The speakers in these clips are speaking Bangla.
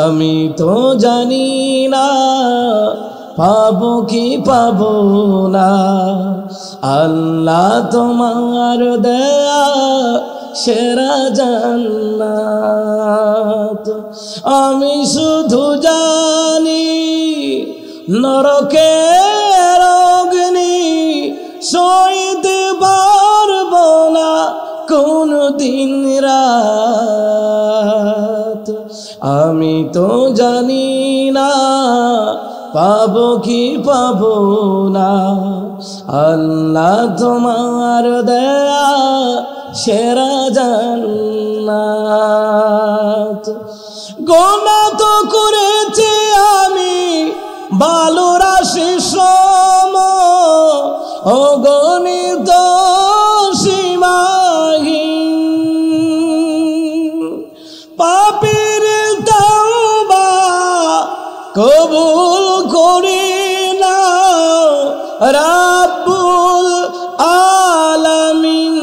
আমি তো জানি না পাবো কি পাবো না, আল্লাহ তোমার দেয়া সেরা জান্নাত। আমি শুধু জানি নরকের অগ্নি সইতে পারবো না কোনদিন রাত। আমি তো জানি না পাবো কি পাবো না, আল্লাহ তোমার দেয়া সেরা জান্নাত। গোনা তো করেছি আমি বালু রাশি সম, অগণিত সীমাহীন। পাপীর তওবা কবুল করে নাও রাব্বুল আলামিন।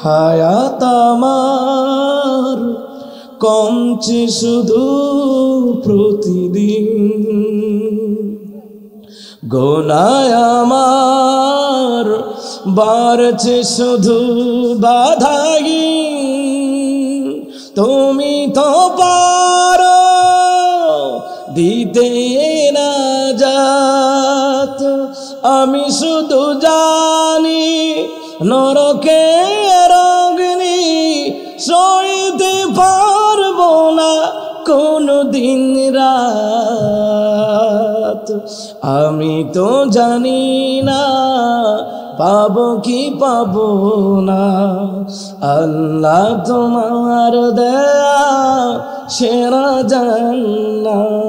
হায়াত আমার কমছে শুধু প্রতিদিন, গোনায় আমার বাড়ছে শুধু বাধাহীন। তুমি তো পারো দিতে নাজাত, আমি শুধু জানি নরকের অগ্নি সইতে পারবো না কোনদিন রাত। আমি তো জানি না পাবো কি পাবো না, আল্লাহ তোমার দেয়া সেরা জান্নাত।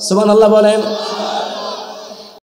সুবহানাল্লাহ বলেন।